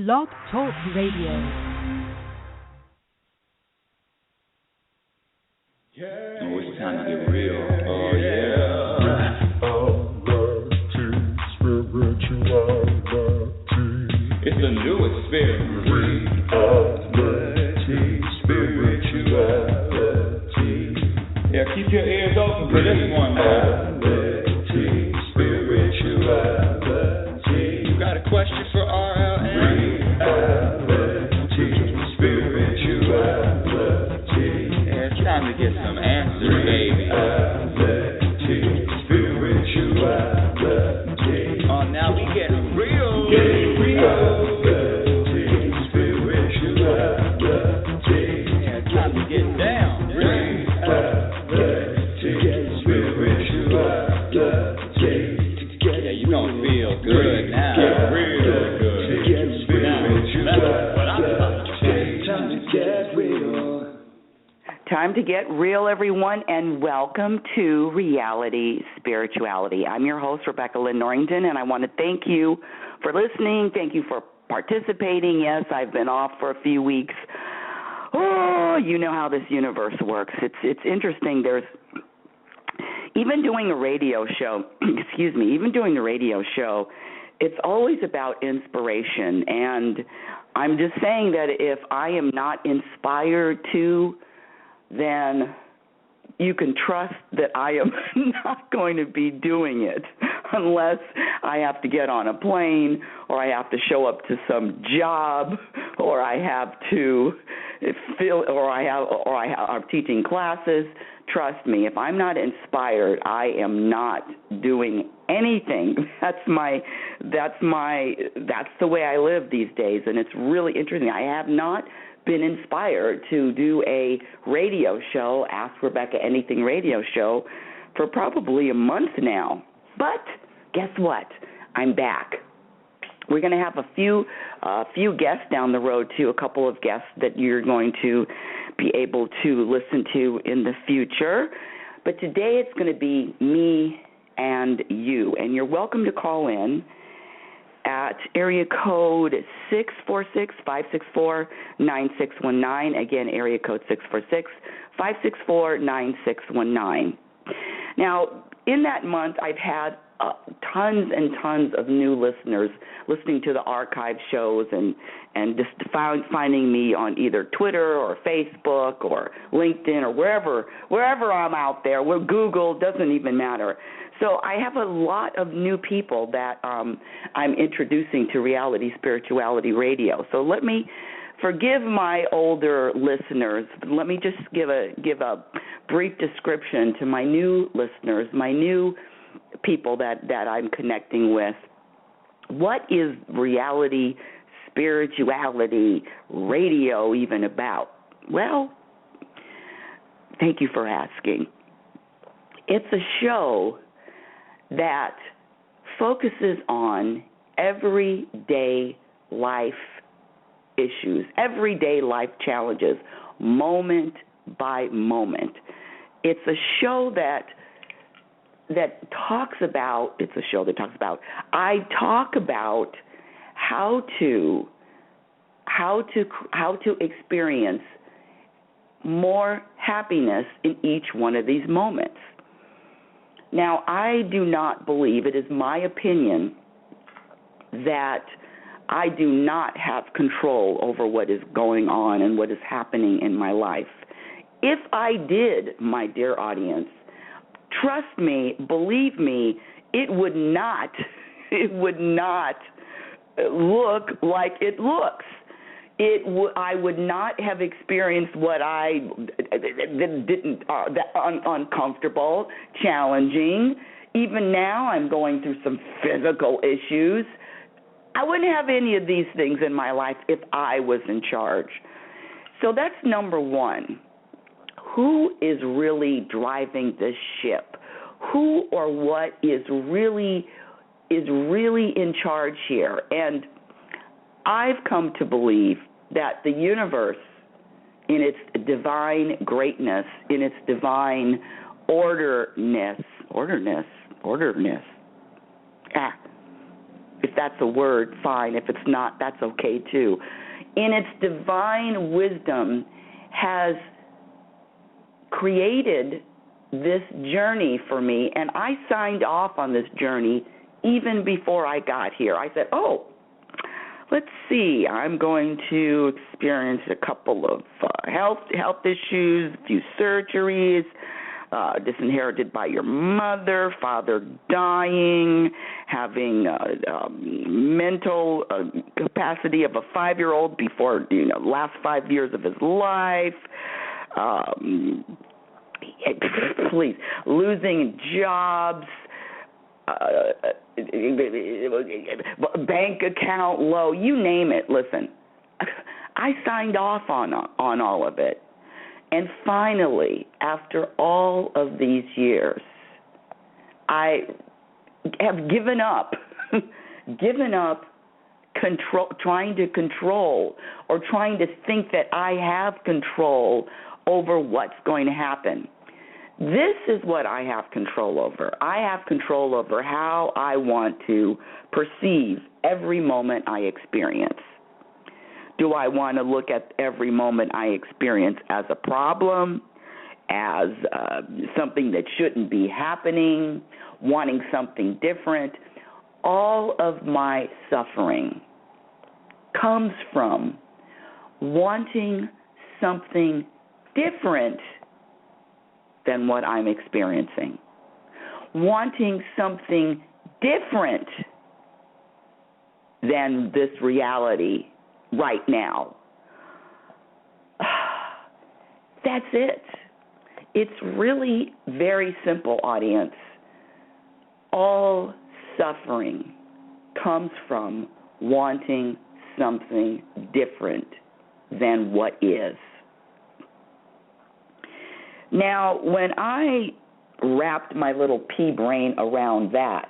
Blog Talk Radio. Oh, it's time to get real. Oh, yeah. It's the new experience. RealitySpirituality. Yeah, keep your ears open for this one, man. RealitySpirituality. You got a question for RLN? RealitySpirituality. Yeah, it's time to get some answers, baby. RealitySpirituality. Oh, now we get real. Yeah, it's time to get down. Yeah, you gonna feel good now. Real good. That's what I'm talking about. Time to get real. Time to get real, everyone, and welcome to Reality Spirituality. I'm your host, Rebecca Lynn Norrington, and I want to thank you for listening. Thank you for participating. Yes, I've been off for a few weeks. Oh, you know how this universe works. It's interesting. There's even doing a radio show, even doing a radio show, it's always about inspiration. And I'm just saying that if I am not inspired to, then you can trust that I am not going to be doing it unless I have to get on a plane or I have to show up to some job or I have to I'm teaching classes. Trust me, if I'm not inspired, I am not doing anything. That's the way I live these days, and it's really interesting. I have not been inspired to do a radio show, Ask Rebecca Anything radio show, for probably a month now. But guess what? I'm back. We're going to have a few guests down the road, too, a couple of guests that you're going to be able to listen to in the future. But today it's going to be me and you, and you're welcome to call in at area code 646-564-9619. Again, area code 646-564-9619. Now, in that month, I've had tons and tons of new listeners listening to the archive shows and just finding me on either Twitter or Facebook or LinkedIn or wherever I'm out there, where Google, doesn't even matter. So I have a lot of new people that I'm introducing to Reality Spirituality Radio. So let me forgive my older listeners. Let me just give a brief description to my new listeners, my new people that I'm connecting with. What is Reality Spirituality Radio even about? Well, thank you for asking. It's a show that focuses on everyday life issues, everyday life challenges, moment by moment. It's a show that talks about, I talk about how to experience more happiness in each one of these moments. Now, I do not believe, it is my opinion, that I do not have control over what is going on and what is happening in my life. If I did, my dear audience, trust me, believe me, it would not look like it looks. I would not have experienced what I didn't, uncomfortable, challenging. Even now I'm going through some physical issues. I wouldn't have any of these things in my life if I was in charge. So that's number one. Who is really driving this ship? Who or what is really in charge here? And I've come to believe that the universe, in its divine greatness, in its divine orderness. If that's a word, fine. If it's not, that's okay too. In its divine wisdom, has created this journey for me, and I signed off on this journey even before I got here. I said, let's see, I'm going to experience a couple of health issues, a few surgeries, disinherited by your mother, father dying, having mental capacity of a 5-year-old before, last 5 years of his life, please, losing jobs, bank account low, you name it. Listen, I signed off on all of it. And finally, after all of these years, I have given up trying to control or trying to think that I have control over what's going to happen. This is what I have control over. I have control over how I want to perceive every moment I experience. Do I want to look at every moment I experience as a problem, as something that shouldn't be happening, wanting something different? All of my suffering comes from wanting something different than what I'm experiencing, wanting something different than this reality right now. That's it. It's really very simple, audience. All suffering comes from wanting something different than what is. Now, when I wrapped my little pea brain around that,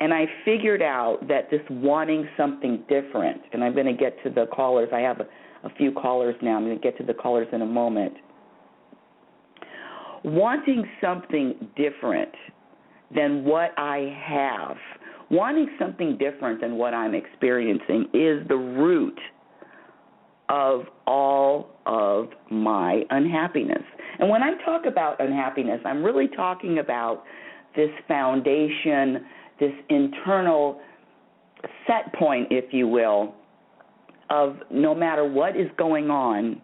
and I figured out that this wanting something different, and I'm going to get to the callers. I have a few callers now. I'm going to get to the callers in a moment. Wanting something different than what I have, wanting something different than what I'm experiencing is the root of all of my unhappiness. And when I talk about unhappiness, I'm really talking about this foundation, this internal set point, if you will, of no matter what is going on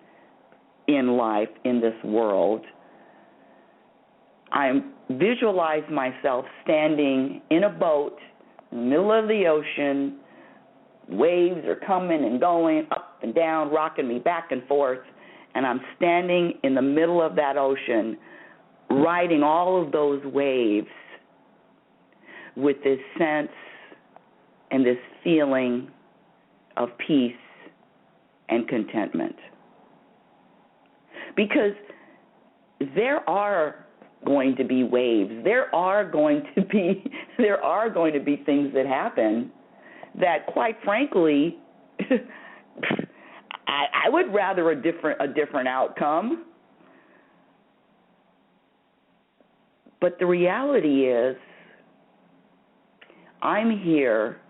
in life, in this world, I visualize myself standing in a boat in the middle of the ocean. Waves are coming and going, up and down, rocking me back and forth, and I'm standing in the middle of that ocean, riding all of those waves with this sense and this feeling of peace and contentment. Because there are going to be waves. There are going to be things that happen that, quite frankly, I would rather a different outcome. But the reality is, I'm here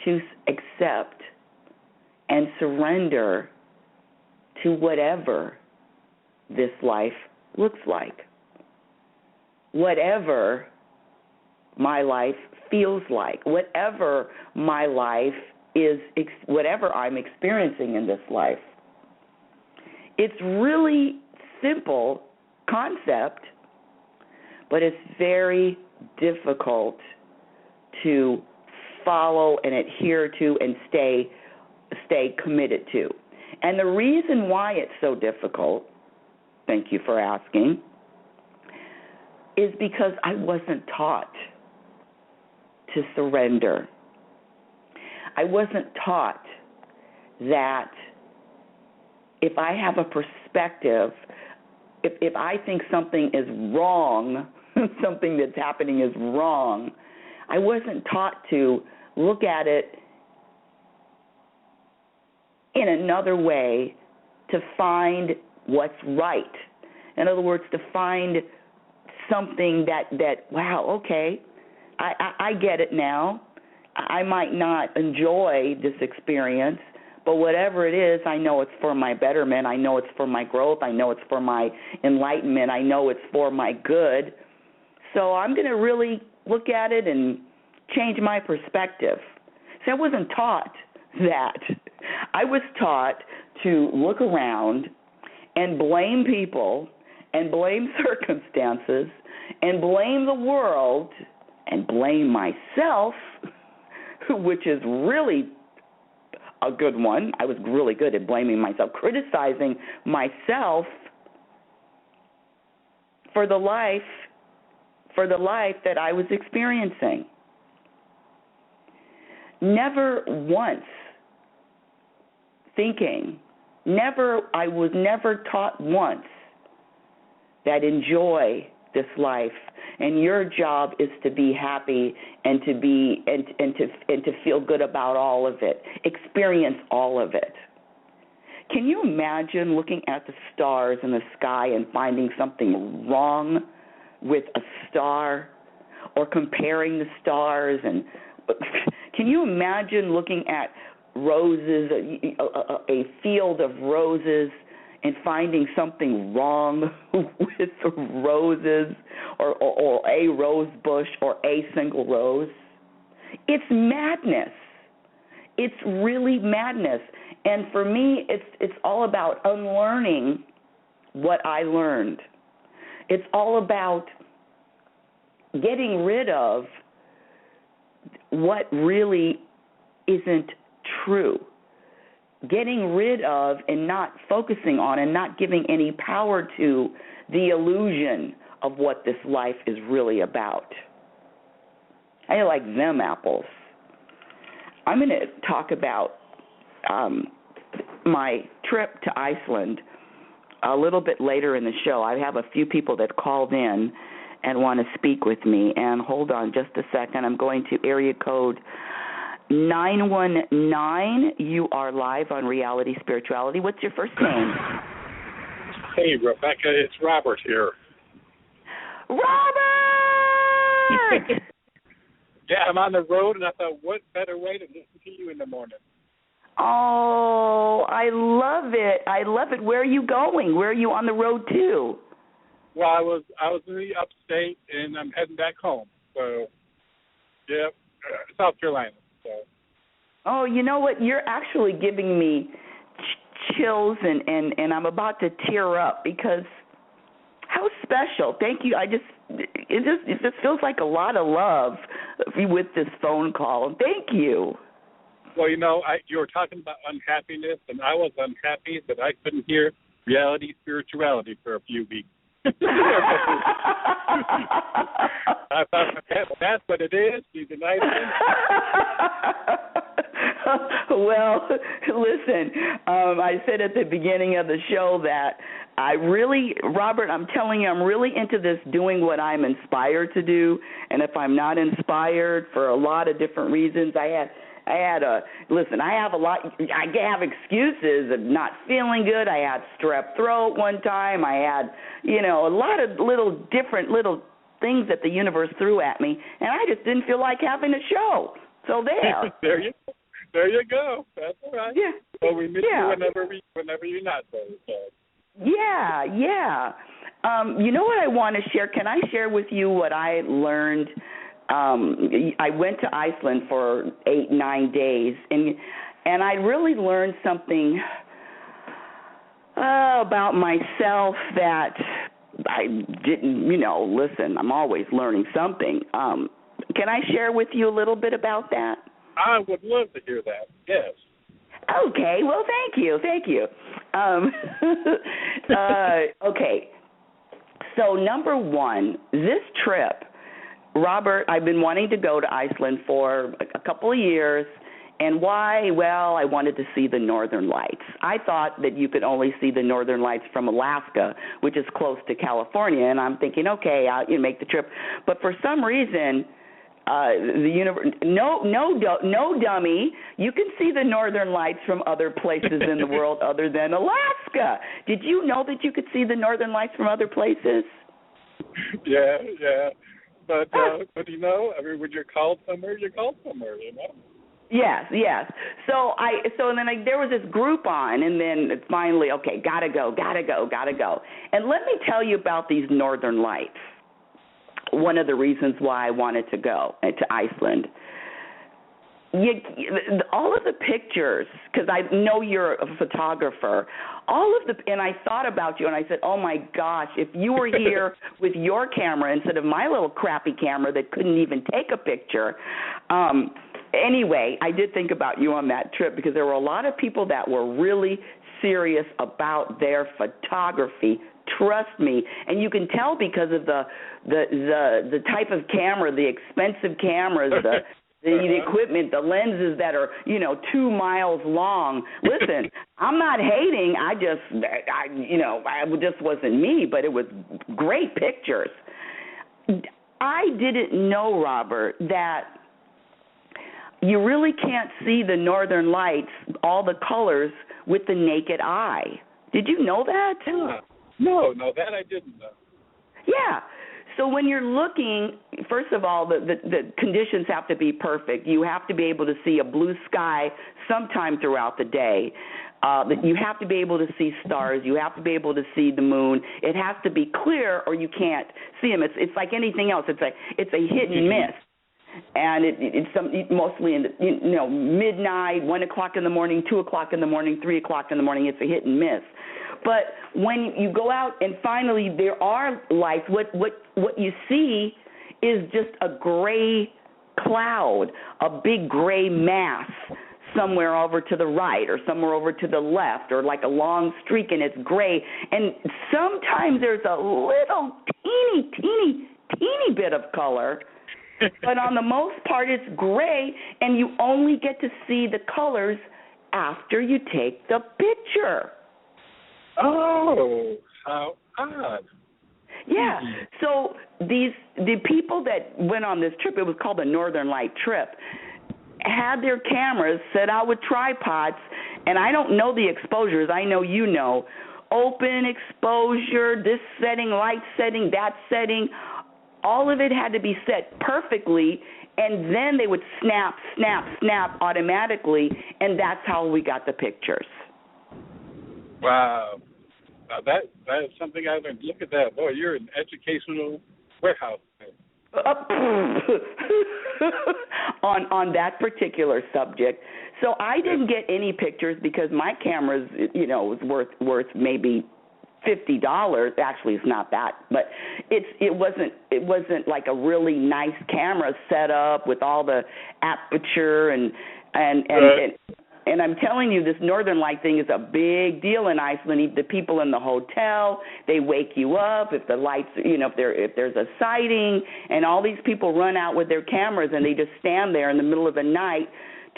to accept and surrender to whatever this life looks like, whatever my life feels like, whatever my life is, whatever I'm experiencing in this life. It's really simple concept, but it's very difficult to follow and adhere to and stay committed to. And the reason why it's so difficult, thank you for asking, is because I wasn't taught to surrender. I wasn't taught that if I have a perspective, if I think something is wrong, something that's happening is wrong, I wasn't taught to look at it in another way to find what's right. In other words, to find something that wow, okay, I get it now. I might not enjoy this experience, but whatever it is, I know it's for my betterment. I know it's for my growth. I know it's for my enlightenment. I know it's for my good. So I'm going to really look at it and change my perspective. See, I wasn't taught that. I was taught to look around and blame people and blame circumstances and blame the world and blame myself, which is really a good one. I was really good at blaming myself, criticizing myself for the life that I was experiencing. Never once thinking, I was never taught once that enjoy this life, and your job is to be happy and to be and to feel good about all of it, experience all of it. Can you imagine looking at the stars in the sky and finding something wrong with a star, or comparing the stars? And can you imagine looking at roses, a field of roses, and finding something wrong with the roses, or a rose bush, or a single rose? It's madness. It's really madness. And for me, it's all about unlearning what I learned. It's all about getting rid of what really isn't true. Getting rid of and not focusing on and not giving any power to the illusion of what this life is really about. I like them apples. I'm going to talk about my trip to Iceland a little bit later in the show. I have a few people that called in and want to speak with me. And hold on just a second. I'm going to area code 919. You are live on Reality Spirituality. What's your first name? Hey, Rebecca, it's Robert here. Robert! Yeah, I'm on the road, and I thought, what better way to listen to you in the morning? Oh, I love it. I love it. Where are you going? Where are you on the road to? Well, I was in the upstate, and I'm heading back home. So, yeah, South Carolina. So. Oh, you know what? You're actually giving me chills, and I'm about to tear up because how special. Thank you. It just feels like a lot of love with this phone call. Thank you. Well, you know, you were talking about unhappiness, and I was unhappy that I couldn't hear Reality Spirituality for a few weeks. I thought, that's what it is. She's a nice Well, listen, I said at the beginning of the show that Robert, I'm telling you, I'm really into this doing what I'm inspired to do. And if I'm not inspired for a lot of different reasons, I have a lot. I have excuses of not feeling good. I had strep throat one time. I had, a lot of different little things that the universe threw at me, and I just didn't feel like having a show. So there. There you go. That's all right. Yeah. Well, we miss you whenever you're not there. So. Yeah. You know what I want to share? Can I share with you what I learned? I went to Iceland for 8-9 days, and I really learned something about myself that I didn't, listen, I'm always learning something. Can I share with you a little bit about that? I would love to hear that, yes. Okay, well, thank you. Okay, so number one, this trip, Robert, I've been wanting to go to Iceland for a couple of years. And why? Well, I wanted to see the Northern Lights. I thought that you could only see the Northern Lights from Alaska, which is close to California. And I'm thinking, okay, I'll make the trip. But for some reason, no dummy, you can see the Northern Lights from other places in the world other than Alaska. Did you know that you could see the Northern Lights from other places? Yeah. But you know, I mean, when you're called somewhere, you're called somewhere, you know. Yes. So then there was this group on, and then finally, okay, gotta go. And let me tell you about these Northern Lights. One of the reasons why I wanted to go to Iceland. All of the pictures, because I know you're a photographer, and I thought about you, and I said, oh my gosh, if you were here with your camera instead of my little crappy camera that couldn't even take a picture. Anyway, I did think about you on that trip because there were a lot of people that were really serious about their photography. Trust me, and you can tell because of the type of camera, the expensive cameras, the equipment, the lenses that are 2 miles long. Listen, I'm not hating. It just wasn't me, but it was great pictures. I didn't know, Robert, that you really can't see the Northern Lights, all the colors, with the naked eye. Did you know that? No, that I didn't know. Yeah. So when you're looking, first of all, the conditions have to be perfect. You have to be able to see a blue sky sometime throughout the day. You have to be able to see stars. You have to be able to see the moon. It has to be clear, or you can't see them. It's like anything else. It's a hit and miss. And it's mostly in the midnight, 1 o'clock in the morning, 2 o'clock in the morning, 3 o'clock in the morning. It's a hit and miss. But when you go out and finally there are lights, what you see is just a gray cloud, a big gray mass somewhere over to the right or somewhere over to the left, or like a long streak, and it's gray. And sometimes there's a little teeny bit of color. But on the most part, it's gray, and you only get to see the colors after you take the picture. Oh, how odd. Yeah. So the people that went on this trip, it was called the Northern Light trip, had their cameras set out with tripods, and I don't know the exposures. I know you know. Open exposure, this setting, light setting, that setting. All of it had to be set perfectly, and then they would snap automatically, and that's how we got the pictures. Wow. Now that is something I learned. Look at that. Boy, you're an educational warehouse. On that particular subject. So I didn't get any pictures because my camera's, was worth maybe $50. Actually, it's not that, but it wasn't like a really nice camera set up with all the aperture and I'm telling you, this Northern Light thing is a big deal in Iceland. The people in the hotel, they wake you up if the lights, if there's a sighting, and all these people run out with their cameras and they just stand there in the middle of the night,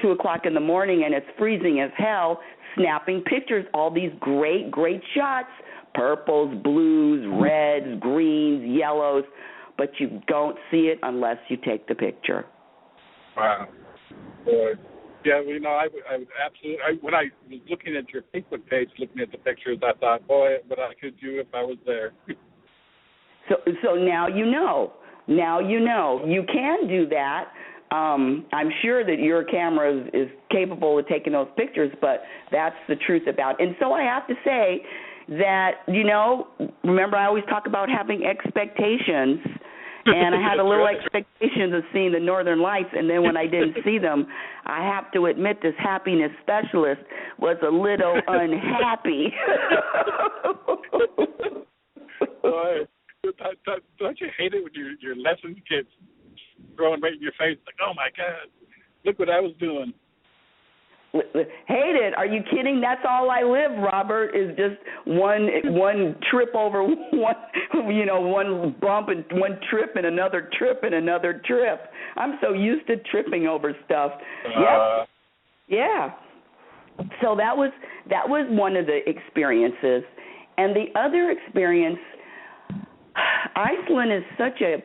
2 o'clock in the morning, and it's freezing as hell, snapping pictures, all these great shots. Purples, blues, reds, greens, yellows, but you don't see it unless you take the picture. Wow. Boy. Yeah, I would absolutely. When I was looking at your Facebook page, looking at the pictures, I thought, boy, what I could do if I was there. So now you know. Now you know. You can do that. I'm sure that your camera is capable of taking those pictures, but that's the truth about it. And so I have to say that, remember I always talk about having expectations, and I had a little expectations of seeing the Northern Lights, and then when I didn't see them, I have to admit this happiness specialist was a little unhappy. Boy, don't you hate it when your lesson gets thrown right in your face, like, oh my God, look what I was doing. Hate it? Are you kidding? That's all I live, Robert, is just one trip over one bump and one trip and another trip and another trip. I'm so used to tripping over stuff. Yep. Yeah. So that was one of the experiences. And the other experience, Iceland is such a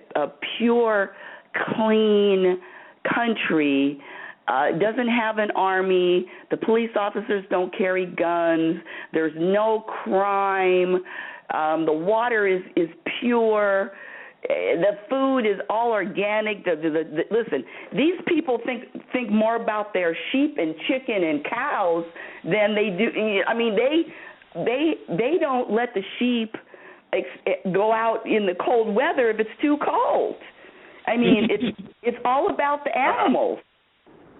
pure, clean country. It doesn't have an army. The police officers don't carry guns. There's no crime. The water is pure. The food is all organic. Listen, these people think more about their sheep and chicken and cows than they do. I mean, they don't let the sheep go out in the cold weather if it's too cold. I mean, it's all about the animals.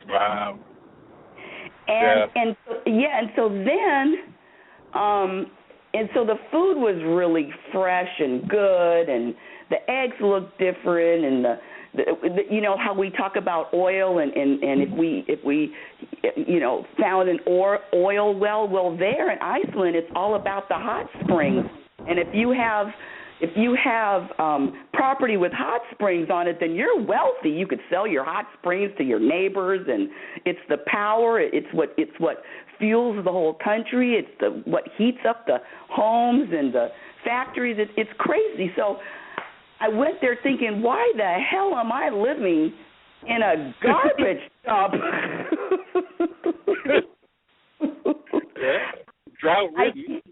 Wow. And so the food was really fresh and good, and the eggs looked different, and the you know how we talk about oil, and if we found an oil well, there in Iceland it's all about the hot springs, and if you have property with hot springs on it, then you're wealthy. You could sell your hot springs to your neighbors, and it's the power. It's what fuels the whole country. It's what heats up the homes and the factories. It's crazy. So I went there thinking, why the hell am I living in a garbage dump? Drought-ridden.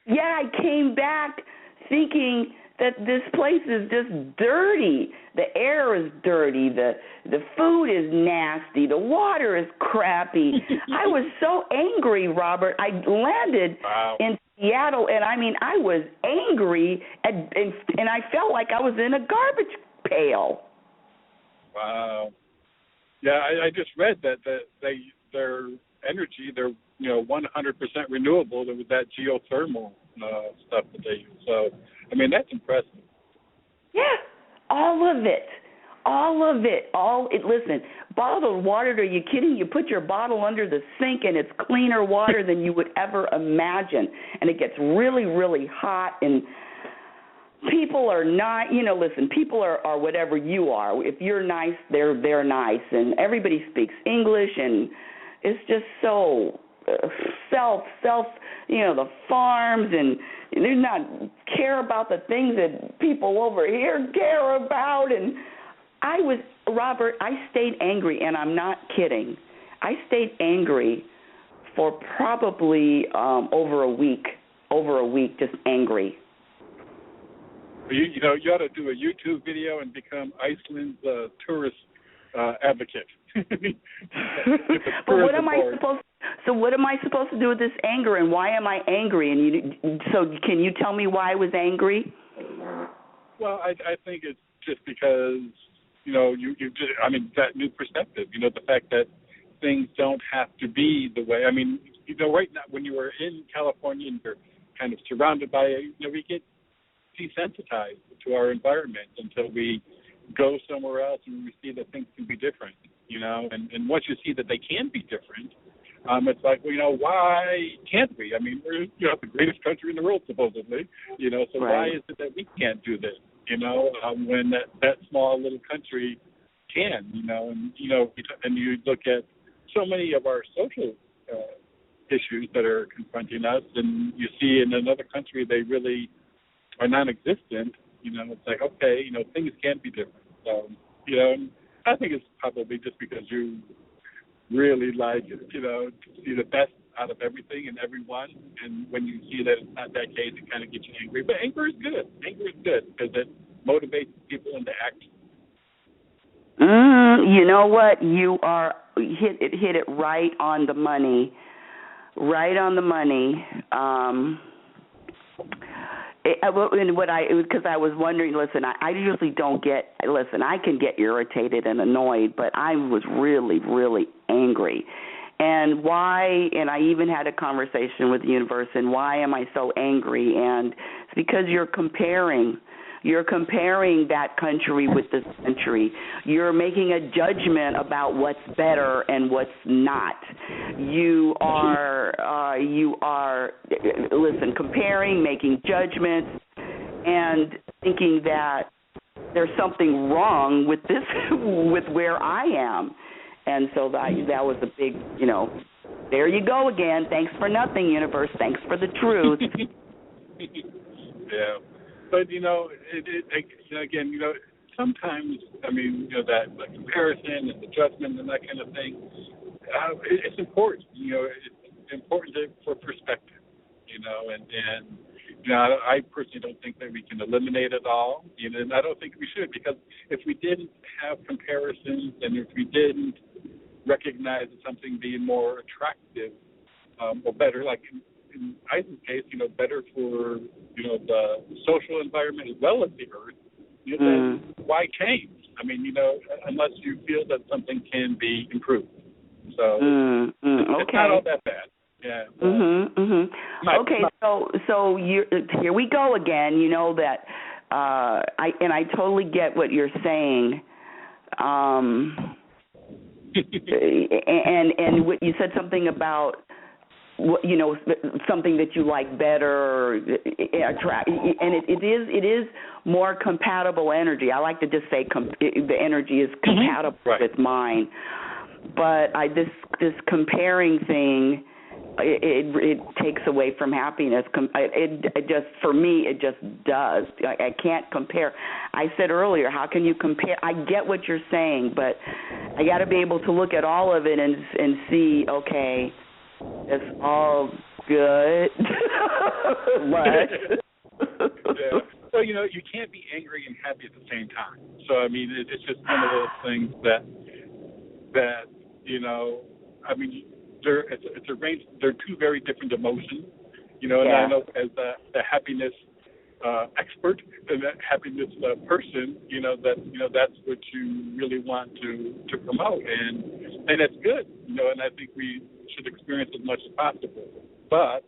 Yeah, I came back thinking that this place is just dirty. The air is dirty. The food is nasty. The water is crappy. I was so angry, Robert. I landed in Seattle, and I mean, I was angry, and I felt like I was in a garbage pail. Wow. Yeah, I just read that their energy, they're 100% renewable with that geothermal stuff that they use. So, I mean, that's impressive. Yeah, all of it. Listen, bottled water, are you kidding? You put your bottle under the sink, and it's cleaner water than you would ever imagine. And it gets really, really hot, and people are not, listen, people are whatever you are. If you're nice, they're nice, and everybody speaks English, and it's just so self, the farms, and they not care about the things that people over here care about. And Robert, I stayed angry, and I'm not kidding. I stayed angry for probably over a week, just angry. You ought to do a YouTube video and become Iceland's tourist advocate. But what am I supposed to do with this anger, and why am I angry? So can you tell me why I was angry? Well, I think it's just because that new perspective. The fact that things don't have to be the way. I mean, right now when you were in California and you're kind of surrounded by we get desensitized to our environment until we go somewhere else and we see that things can be different, and once you see that they can be different, it's like, why can't we? I mean, we're the greatest country in the world, supposedly, so right. Why is it that we can't do this, when that small little country can, and you look at so many of our social issues that are confronting us, and you see in another country they really are non-existent. It's like, okay, things can be different. So, I think it's probably just because you really like, to see the best out of everything and everyone. And when you see that it's not that case, it kind of gets you angry. But anger is good. Anger is good because it motivates people into action. You know what? You hit it right on the money. Right on the money. Because I was wondering, listen, I usually don't get, I can get irritated and annoyed, but I was really, really angry. And why, and I even had a conversation with the universe, and why am I so angry? And it's because you're comparing that country with this country. You're making a judgment about what's better and what's not. You are, comparing, making judgments, and thinking that there's something wrong with this, with where I am. And so that was a big, there you go again. Thanks for nothing, universe. Thanks for the truth. Yeah. But, again, sometimes, that comparison and the judgment and that kind of thing, it's important. It's important for perspective, and You know, I personally don't think that we can eliminate it all, you know, and I don't think we should, because if we didn't have comparisons and if we didn't recognize something being more attractive or better, like in Isaac's case, you know, better for, you know, the social environment as well as the earth, you know, then why change? I mean, you know, unless you feel that something can be improved. So it's not all that bad. Yeah. Okay, so here we go again. You know that I totally get what you're saying. And what you said something about, you know, something that you like better, and it is more compatible energy. I like to just say the energy is compatible with mine. But this comparing thing, it takes away from happiness. It just, for me, it just does. I can't compare. I said earlier, how can you compare? I get what you're saying, but I got to be able to look at all of it and see, okay, it's all good. But yeah. So, you know, you can't be angry and happy at the same time. So, I mean, it's just one of those things that you know, I mean, it's a range. They're two very different emotions, you know. And I know as the happiness expert and that happiness person, you know that's what you really want to promote, and that's good, you know. And I think we should experience as much as possible. But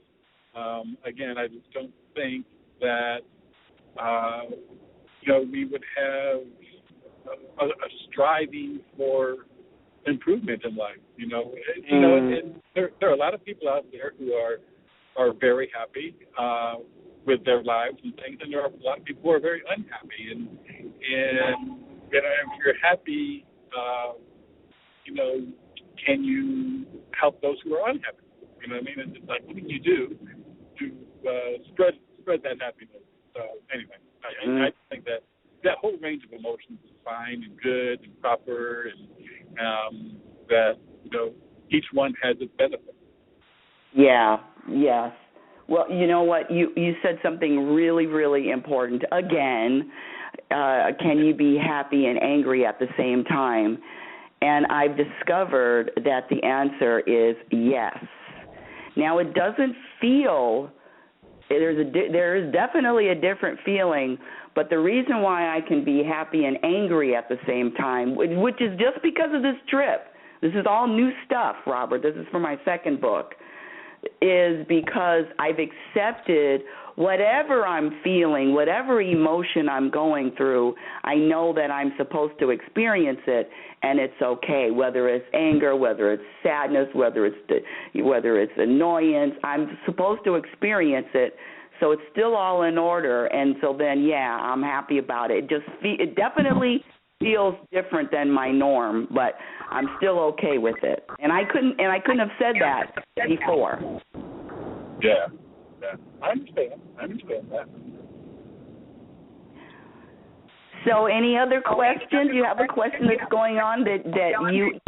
again, I just don't think that you know, we would have a striving for improvement in life, you know. You know, and there are a lot of people out there who are very happy with their lives and things, and there are a lot of people who are very unhappy. And you know, if you're happy, you know, can you help those who are unhappy? You know what I mean? It's like, what can you do to spread that happiness? So anyway, I think that whole range of emotions is fine and good and proper, and that, you know, each one has its benefits. Yeah. Yes. Well, you know what? You said something really, really important. Again, can you be happy and angry at the same time? And I've discovered that the answer is yes. Now, it doesn't feel, there is definitely a different feeling, but the reason why I can be happy and angry at the same time, which is just because of this trip, this is all new stuff, Robert, this is for my second book, is because I've accepted whatever I'm feeling, whatever emotion I'm going through, I know that I'm supposed to experience it, and it's okay, whether it's anger, whether it's sadness, whether it's annoyance, I'm supposed to experience it. So it's still all in order, and so then, yeah, I'm happy about it. It definitely feels different than my norm, but I'm still okay with it. And I couldn't have said that before. Yeah. I understand that. So, any other questions? You have a question that's going on that you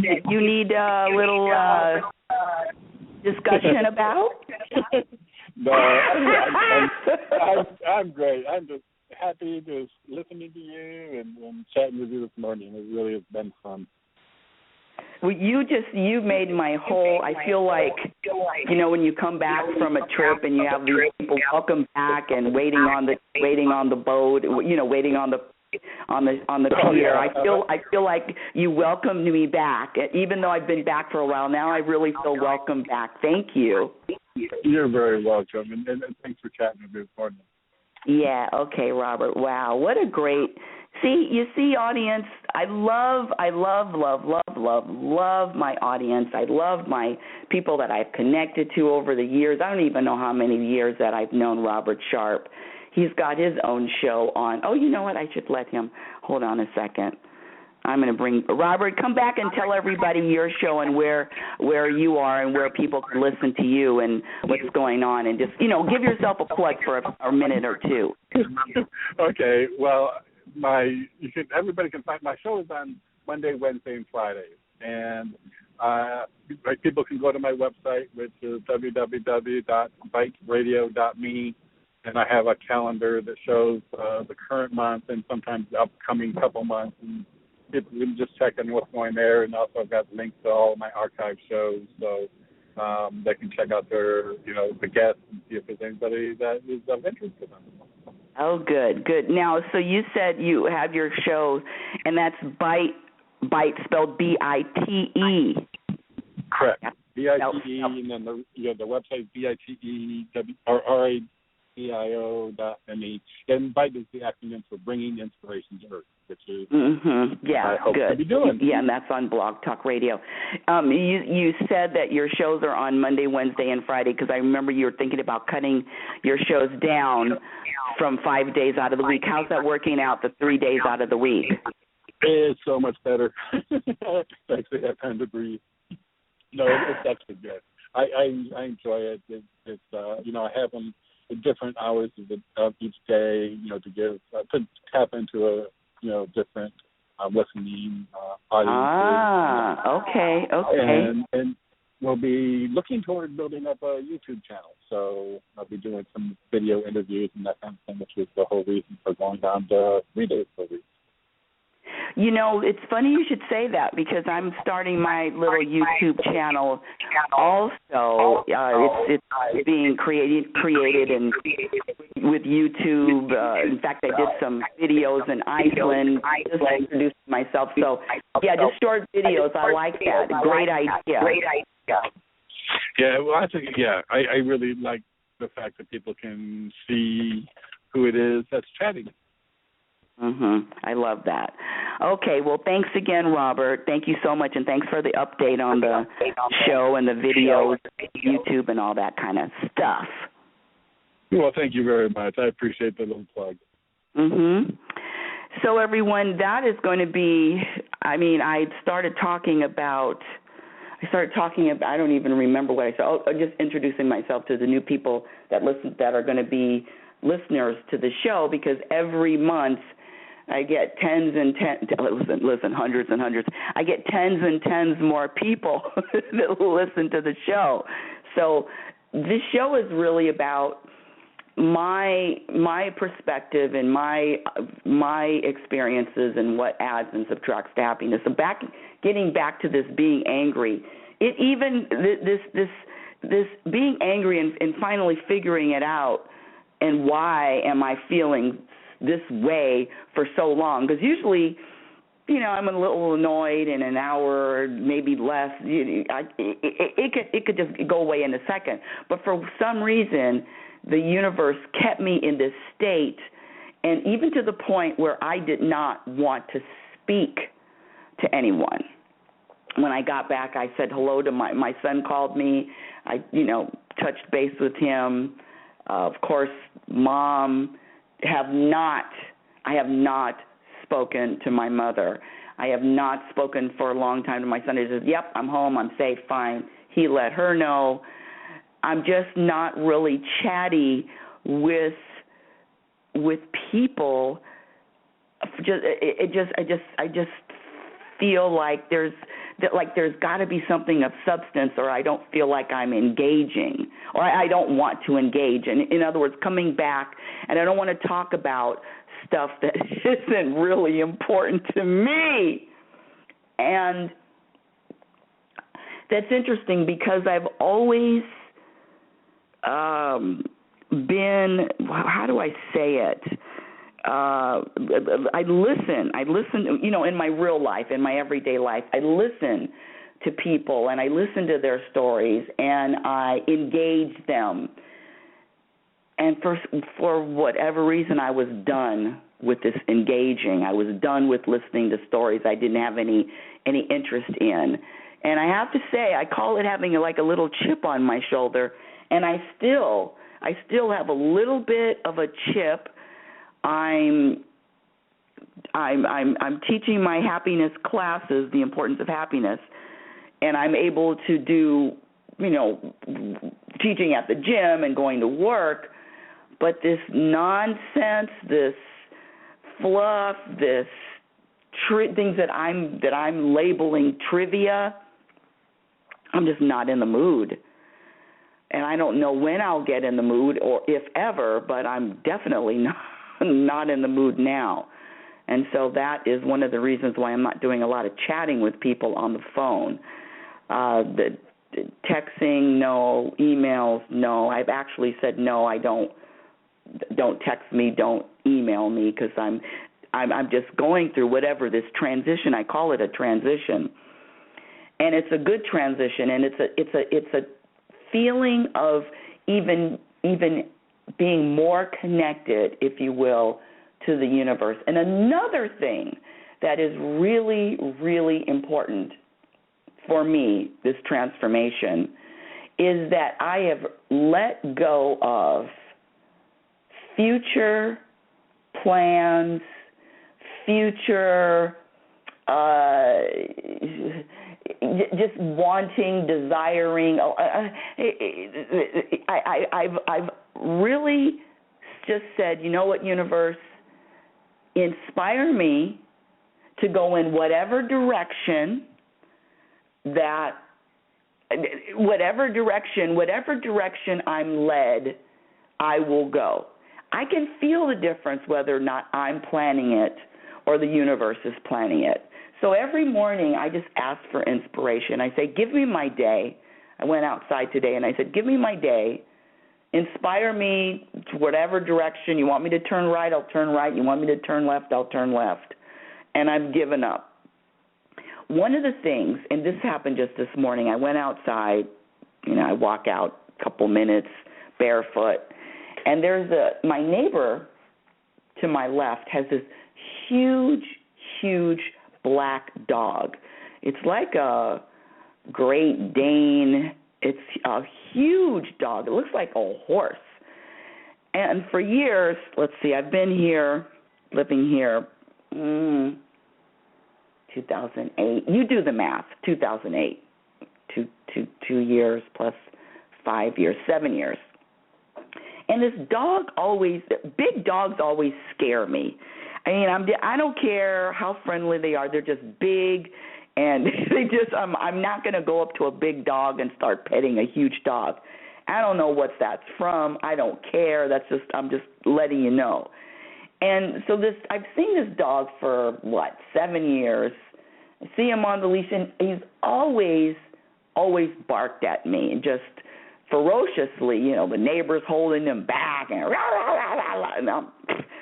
need a little discussion about? No, I'm great. I'm just happy just listening to you and chatting with you this morning. It really has been fun. Well, you made my whole, I feel like, you know, when you come back from a trip and you have these people welcome back and waiting on the boat, you know, waiting on the pier. I feel like you welcomed me back, even though I've been back for a while now. I really feel welcomed back. Thank you. You're very welcome, and thanks for chatting with me this morning. Yeah. Okay, Robert. Wow, what a great. You see, audience, I love my audience. I love my people that I've connected to over the years. I don't even know how many years that I've known Robert Sharp. He's got his own show on. Oh, you know what? I should let him. Hold on a second. I'm going to bring Robert. Come back and tell everybody your show and where you are and where people can listen to you and what's going on, and just, you know, give yourself a plug for a minute or two. Okay. Well, everybody can find my show is on Monday, Wednesday, and Friday, and people can go to my website, which is www.biteradio.me, and I have a calendar that shows the current month and sometimes the upcoming couple months, and people can just check in what's going there. And also I've got links to all of my archive shows, so they can check out their, the guests and see if there's anybody that is of interest to them. Oh, good. Now, so you said you have your shows, and that's Bite spelled B-I-T-E. Correct. B-I-T-E, and then the website BITE.RADIO.ME. And BITE is the acronym for Bringing Inspiration to Earth, which is I hope to be doing. Yeah, and that's on Blog Talk Radio. You said that your shows are on Monday, Wednesday, and Friday, because I remember you were thinking about cutting your shows down from 5 days out of the week. How's that working out, the 3 days out of the week? It's so much better. I actually have time to breathe. No, it's actually good. I enjoy it. It's I have them at different hours of each day, to tap into a different listening audience. Okay. And we'll be looking toward building up a YouTube channel. So I'll be doing some video interviews and that kind of thing, which is the whole reason for going down to 3 days per week. It's funny you should say that, because I'm starting my little YouTube channel also. It's being created and with YouTube. In fact, I did some videos in Iceland just to introduce myself. So, just short videos. I like that. Great idea. Yeah, well, I think, I really like the fact that people can see who it is that's chatting. I love that. Okay, well, thanks again, Robert. Thank you so much, and thanks for the update on the show and the videos, YouTube, and all that kind of stuff. Well, thank you very much. I appreciate the little plug. So, everyone, that is going to be, I started talking about, I don't even remember what I said. Just introducing myself to the new people that are going to be listeners to the show, because every month I get hundreds and hundreds. I get tens and tens more people that listen to the show. So this show is really about my perspective and my experiences and what adds and subtracts to happiness. So getting back to this being angry, this being angry and finally figuring it out, and why am I feeling this way for so long? Because usually, I'm a little annoyed in an hour, maybe less. It could just go away in a second. But for some reason, the universe kept me in this state, and even to the point where I did not want to speak to anyone. When I got back, I said hello to my son. Called me. I touched base with him. Of course, Mom, I have not spoken to my mother. I have not spoken for a long time to my son. He says, yep, I'm home, I'm safe, fine. He let her know. I'm just not really chatty with people. I just feel like there's got to be something of substance, or I don't feel like I'm engaging, or I don't want to engage. And in other words, coming back, and I don't want to talk about stuff that isn't really important to me. And that's interesting, because I've always been, how do I say it? I listen, in my real life, in my everyday life, I listen to people, and I listen to their stories, and I engage them. And for whatever reason, I was done with this engaging. I was done with listening to stories I didn't have any interest in. And I have to say, I call it having like a little chip on my shoulder, and I still have a little bit of a chip. I'm teaching my happiness classes, the importance of happiness, and I'm able to do, teaching at the gym and going to work, but this nonsense, this fluff, this things that I'm labeling trivia, I'm just not in the mood. And I don't know when I'll get in the mood or if ever, but I'm definitely not in the mood now. And so that is one of the reasons why I'm not doing a lot of chatting with people on the phone. The texting, no. Emails, no. I've actually said no. I don't text me, don't email me, because I'm just going through whatever this transition. I call it a transition, and it's a good transition, and it's a feeling of even being more connected, if you will, to the universe. And another thing that is really, really important for me, this transformation, is that I have let go of future plans, future just wanting, desiring. I've really just said, you know what, universe, inspire me to go in whatever direction I'm led, I will go. I can feel the difference whether or not I'm planning it or the universe is planning it. So every morning I just ask for inspiration. I say, give me my day. I went outside today and I said, give me my day. Inspire me to whatever direction. You want me to turn right, I'll turn right. You want me to turn left, I'll turn left. And I've given up. One of the things, and this happened just this morning, I went outside, I walk out a couple minutes barefoot, and there's my neighbor to my left has this huge, huge black dog. It's like a Great Dane. It's a huge dog. It looks like a horse. And for years, let's see, I've been here, living here, 2008. You do the math, 2008. 2 years plus 5 years, 7 years. And this dog big dogs always scare me. I mean, I don't care how friendly they are. They're just big, and I'm not going to go up to a big dog and start petting a huge dog. I don't know what that's from. I don't care. I'm just letting you know. And so I've seen this dog for 7 years. I see him on the leash, and he's always barked at me, and just ferociously. The neighbors holding him back, and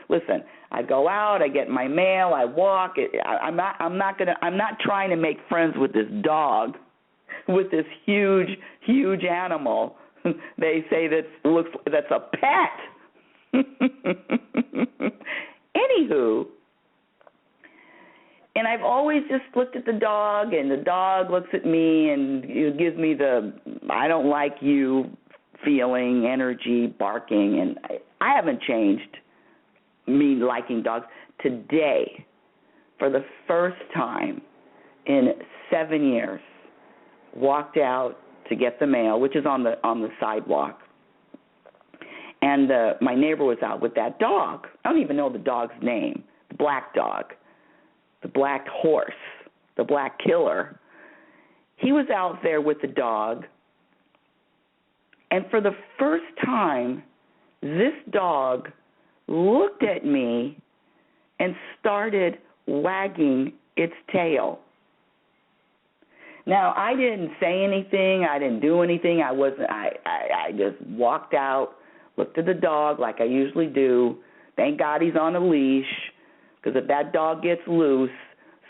listen. I go out, I get my mail, I walk. I'm not trying to make friends with this dog, with this huge, huge animal. They say that's a pet. Anywho, and I've always just looked at the dog, and the dog looks at me and gives me the I don't like you feeling, energy, barking, and I haven't changed me liking dogs. Today, for the first time in 7 years, walked out to get the mail, which is on the sidewalk, and my neighbor was out with that dog. I don't even know the dog's name. The black dog, the black horse, the black killer. He was out there with the dog, and for the first time, this dog looked at me and started wagging its tail. Now, I didn't say anything. I didn't do anything. I just walked out, looked at the dog like I usually do. Thank God he's on a leash, because if that dog gets loose,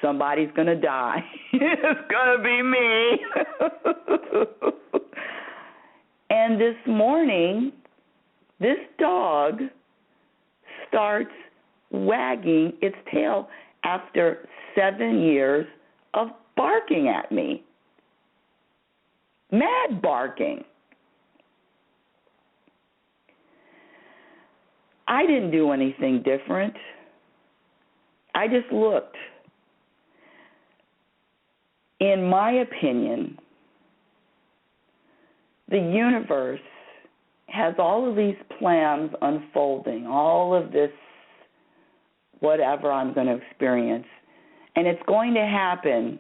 somebody's going to die. It's going to be me. And this morning, this dog starts wagging its tail after 7 years of barking at me. Mad barking. I didn't do anything different. I just looked. In my opinion, the universe has all of these plans unfolding, all of this whatever I'm going to experience, and it's going to happen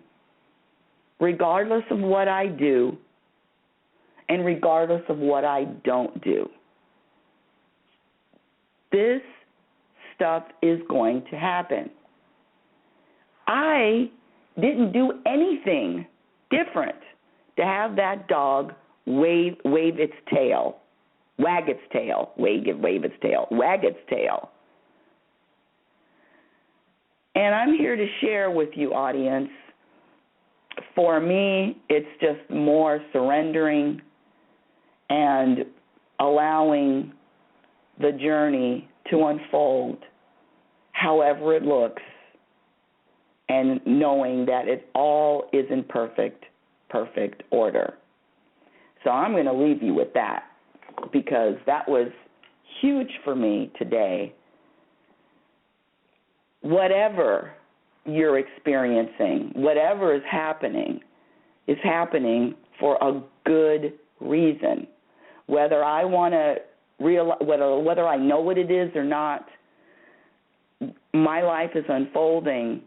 regardless of what I do and regardless of what I don't do. This stuff is going to happen. I didn't do anything different to have that dog wag its tail. And I'm here to share with you, audience. For me, it's just more surrendering and allowing the journey to unfold however it looks, and knowing that it all is in perfect order. So I'm going to leave you with that, because that was huge for me today. Whatever you're experiencing, whatever is happening for a good reason. Whether I want to whether I know what it is or not, my life is unfolding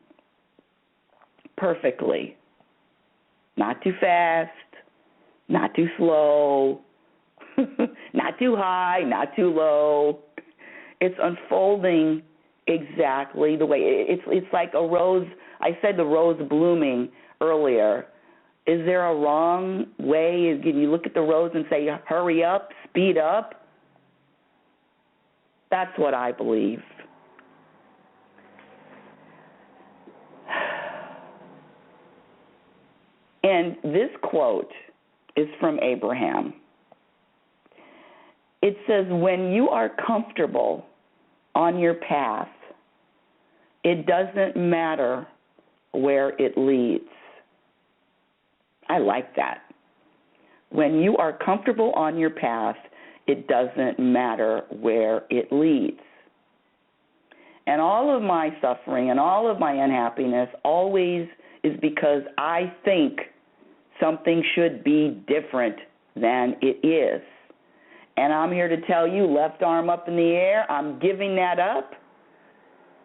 perfectly. Not too fast, not too slow, not too high, not too low. It's unfolding exactly the way. It's like a rose. I said the rose blooming earlier. Is there a wrong way? Can you look at the rose and say, hurry up, speed up? That's what I believe. And this quote is from Abraham. It says, when you are comfortable on your path, it doesn't matter where it leads. I like that. When you are comfortable on your path, it doesn't matter where it leads. And all of my suffering and all of my unhappiness always is because I think something should be different than it is. And I'm here to tell you, left arm up in the air, I'm giving that up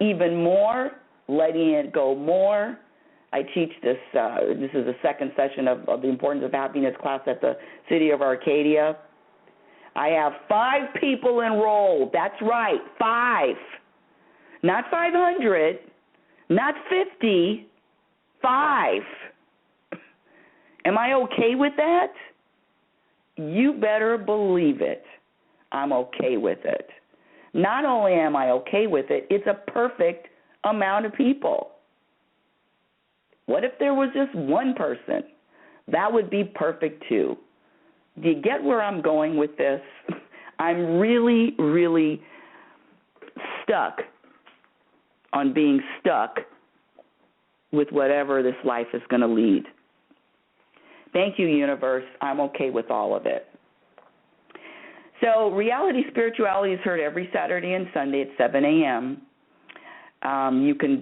even more, letting it go more. I teach this, this is the second session of the Importance of Happiness class at the City of Arcadia. I have 5 people enrolled. That's right, 5. Not 500, not 50, 5. Am I okay with that? You better believe it. I'm okay with it. Not only am I okay with it, it's a perfect amount of people. What if there was just one person? That would be perfect too. Do you get where I'm going with this? I'm really, really stuck on being stuck with whatever this life is going to lead. Thank you, universe. I'm okay with all of it. So Reality Spirituality is heard every Saturday and Sunday at 7 a.m. You can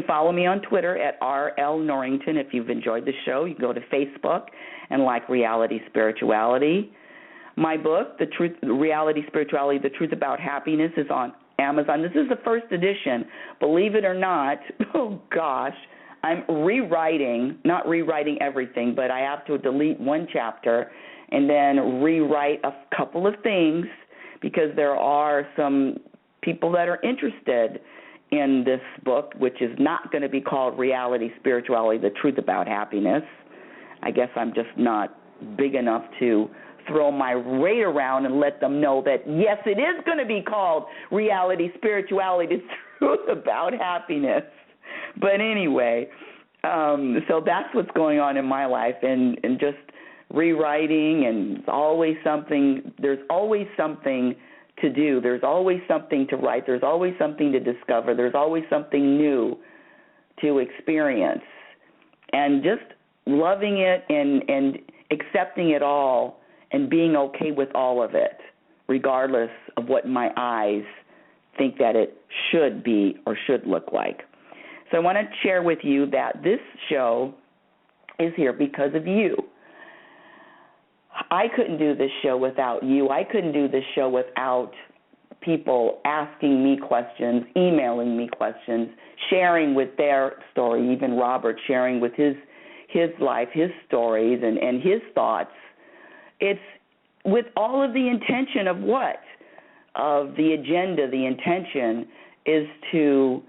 follow me on Twitter at RL Norrington if you've enjoyed the show. You can go to Facebook and like Reality Spirituality. My book, Reality Spirituality, The Truth About Happiness, is on Amazon. This is the first edition. Believe it or not, oh gosh, I'm not rewriting everything, but I have to delete one chapter and then rewrite a couple of things because there are some people that are interested in this book, which is not going to be called Reality Spirituality, The Truth About Happiness. I guess I'm just not big enough to throw my weight around and let them know that, yes, it is going to be called Reality Spirituality, The Truth About Happiness. But anyway, so that's what's going on in my life, and just rewriting, and there's always something to do. There's always something to write. There's always something to discover. There's always something new to experience. And just loving it and accepting it all and being okay with all of it, regardless of what my eyes think that it should be or should look like. So I want to share with you that this show is here because of you. I couldn't do this show without you. I couldn't do this show without people asking me questions, emailing me questions, sharing with their story, even Robert sharing with his his life, his stories, and his thoughts. It's with all of the intention of what? Of the agenda. The intention is to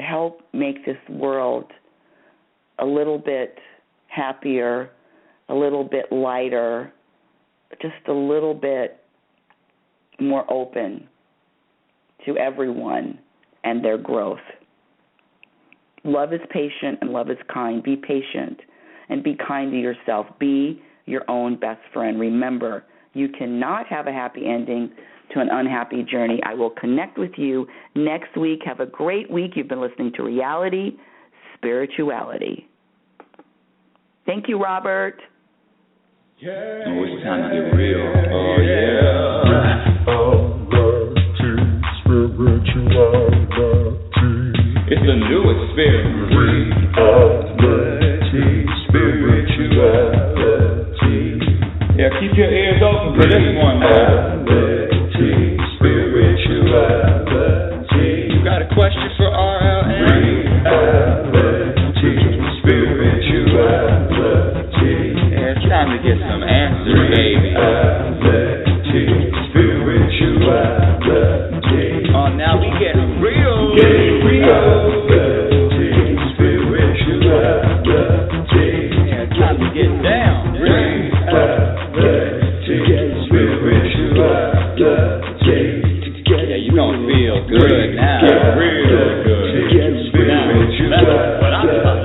help make this world a little bit happier, a little bit lighter, just a little bit more open to everyone and their growth. Love is patient and love is kind. Be patient and be kind to yourself. Be your own best friend. Remember, you cannot have a happy ending to an unhappy journey. I will connect with you next week. Have a great week. You've been listening to Reality Spirituality. Thank you, Robert. Yeah. Oh, it's time to get real. Oh, yeah. It's the new experience. Reality Spirituality. Yeah, keep your ears open for this one, man. Reality Spirituality. You got a question for RLN? Reality Spirituality. Yeah, it's time to get some answers, baby. Reality Spirituality. Oh, now we get real. Get real. Reality Spirituality. Yeah, it's time to get down. Reality Spirituality. Yeah, you gonna feel good now. Real good. Now, that's what I'm talking about.